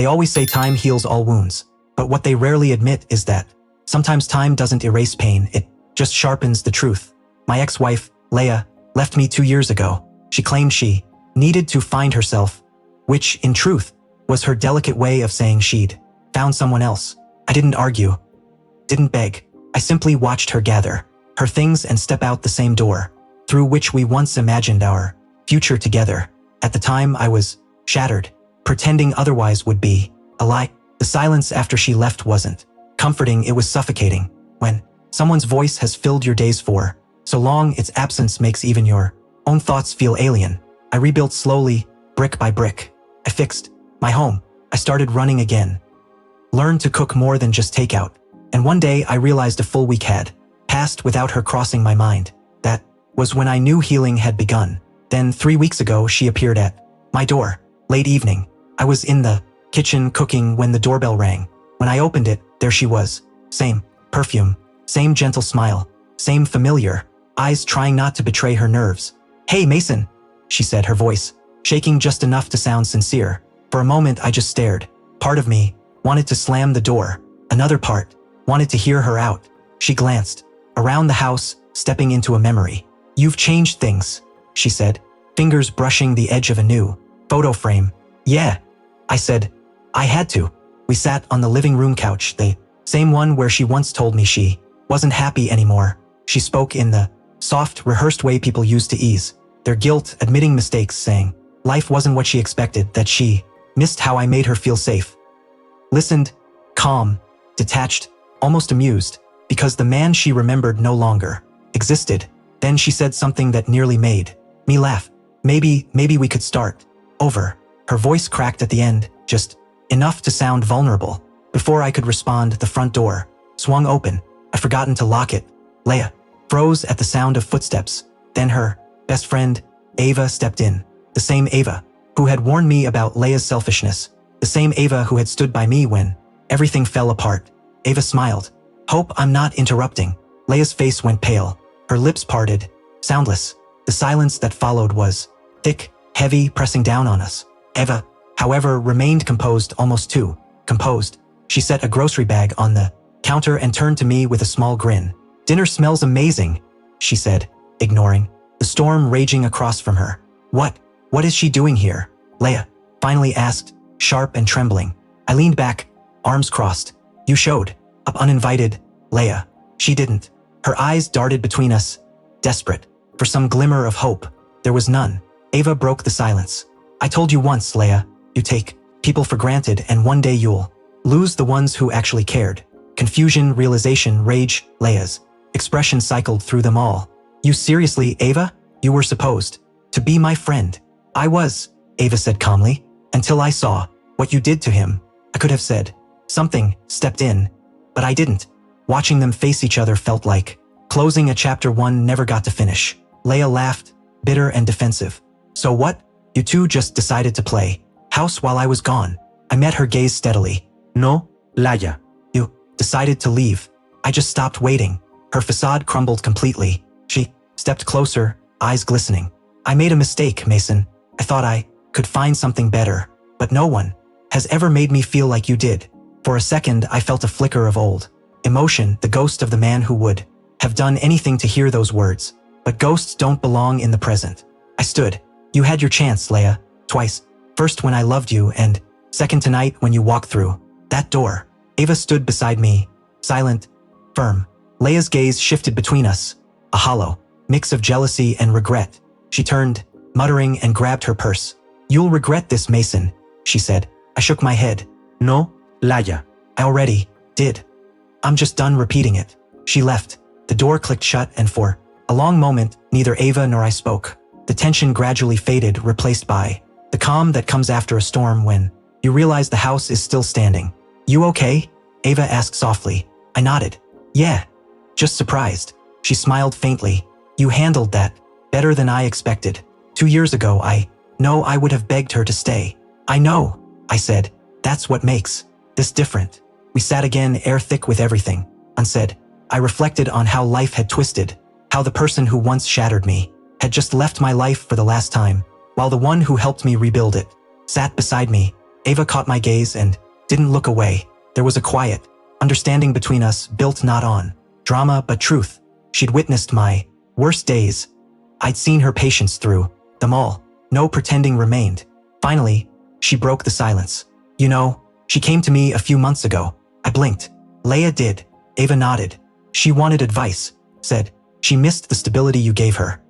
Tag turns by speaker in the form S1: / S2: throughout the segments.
S1: They always say time heals all wounds, but what they rarely admit is that sometimes time doesn't erase pain, it just sharpens the truth. My ex-wife, Leah, left me 2 years ago. She claimed she needed to find herself, which, in truth, was her delicate way of saying she'd found someone else. I didn't argue, didn't beg. I simply watched her gather her things and step out the same door through which we once imagined our future together. At the time, I was shattered. Pretending otherwise would be a lie. The silence after she left wasn't comforting, it was suffocating. When someone's voice has filled your days for so long, its absence makes even your own thoughts feel alien. I rebuilt slowly, brick by brick. I fixed my home. I started running again. Learned to cook more than just takeout. And one day I realized a full week had passed without her crossing my mind. That was when I knew healing had begun. Then 3 weeks ago, she appeared at my door. Late evening. I was in the kitchen cooking when the doorbell rang. When I opened it, there she was. Same perfume, same gentle smile, same familiar eyes trying not to betray her nerves. "Hey, Mason," she said, her voice shaking just enough to sound sincere. For a moment, I just stared. Part of me wanted to slam the door. Another part wanted to hear her out. She glanced around the house, stepping into a memory. "You've changed things," she said, fingers brushing the edge of a new photo frame. "Yeah," I said. I had to. We sat on the living room couch, the same one where she once told me she wasn't happy anymore. She spoke in the soft, rehearsed way people use to ease their guilt, admitting mistakes, saying life wasn't what she expected, that she missed how I made her feel safe. Listened, calm, detached, almost amused, because the man she remembered no longer existed. Then she said something that nearly made me laugh. Maybe we could start over." Her voice cracked at the end, just enough to sound vulnerable. Before I could respond, the front door swung open. I'd forgotten to lock it. Leah froze at the sound of footsteps. Then her best friend, Ava, stepped in. The same Ava who had warned me about Leah's selfishness. The same Ava who had stood by me when everything fell apart. Ava smiled. "Hope I'm not interrupting." Leah's face went pale. Her lips parted, soundless. The silence that followed was thick, heavy, pressing down on us. Eva, however, remained composed, almost too composed. She set a grocery bag on the counter and turned to me with a small grin. "Dinner smells amazing," she said, ignoring the storm raging across from her. What is she doing here?" Leah finally asked, sharp and trembling. I leaned back, arms crossed. "You showed up uninvited, Leah." She didn't. Her eyes darted between us, desperate for some glimmer of hope. There was none. Ava broke the silence. "I told you once, Leah, you take people for granted and one day you'll lose the ones who actually cared." Confusion, realization, rage, Leah's expression cycled through them all. "You seriously, Ava? You were supposed to be my friend." "I was," Ava said calmly, "until I saw what you did to him." I could have said something, stepped in, but I didn't. Watching them face each other felt like closing a chapter one never got to finish. Leah laughed, bitter and defensive. "So what? You two just decided to play house while I was gone?" I met her gaze steadily. "No, Leah. You decided to leave. I just stopped waiting." Her facade crumbled completely. She stepped closer, eyes glistening. "I made a mistake, Mason. I thought I could find something better, but no one has ever made me feel like you did." For a second, I felt a flicker of old emotion, the ghost of the man who would have done anything to hear those words. But ghosts don't belong in the present. I stood. "You had your chance, Leah. Twice. First when I loved you, and second tonight when you walked through that door." Ava stood beside me, silent, firm. Leah's gaze shifted between us, a hollow mix of jealousy and regret. She turned, muttering, and grabbed her purse. "You'll regret this, Mason," she said. I shook my head. "No, Leah. I already did. I'm just done repeating it." She left. The door clicked shut, and for a long moment, neither Ava nor I spoke. The tension gradually faded, replaced by the calm that comes after a storm when you realize the house is still standing. "You okay?" Ava asked softly. I nodded. "Yeah. Just surprised." She smiled faintly. "You handled that better than I expected. 2 years ago, I know I would have begged her to stay." "I know," I said. "That's what makes this different." We sat again, air thick with everything unsaid. I reflected on how life had twisted, how the person who once shattered me had just left my life for the last time, while the one who helped me rebuild it sat beside me, Ava caught my gaze and didn't look away. There was a quiet understanding between us, built not on drama but truth. She'd witnessed my worst days. I'd seen her patience through them all. No pretending remained. Finally, she broke the silence. You know, she came to me a few months ago. I blinked. Leia did. Ava nodded. She wanted advice. Said she missed the stability you gave her.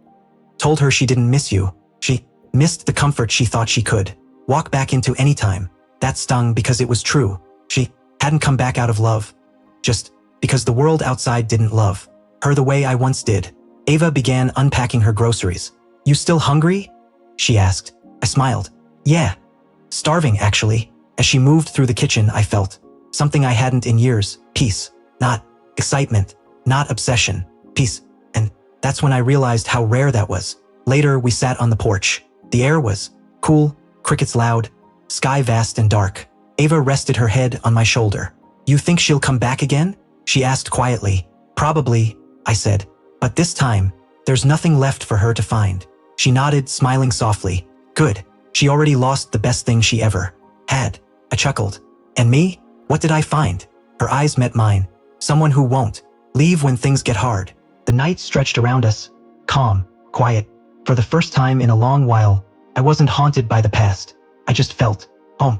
S1: Told her she didn't miss you. She missed the comfort she thought she could walk back into any time. That stung because it was true. She hadn't come back out of love. Just because the world outside didn't love her the way I once did. Ava began unpacking her groceries. You still hungry? She asked. I smiled. Yeah. Starving, actually. As she moved through the kitchen, I felt something I hadn't in years. Peace. Not excitement. Not obsession. Peace. And that's when I realized how rare that was. Later, we sat on the porch. The air was cool, crickets loud, sky vast and dark. Ava rested her head on my shoulder. You think she'll come back again? She asked quietly. Probably, I said. But this time, there's nothing left for her to find. She nodded, smiling softly. Good. She already lost the best thing she ever had. I chuckled. And me? What did I find? Her eyes met mine. Someone who won't leave when things get hard. The night stretched around us. Calm, quiet. For the first time in a long while, I wasn't haunted by the past. I just felt home.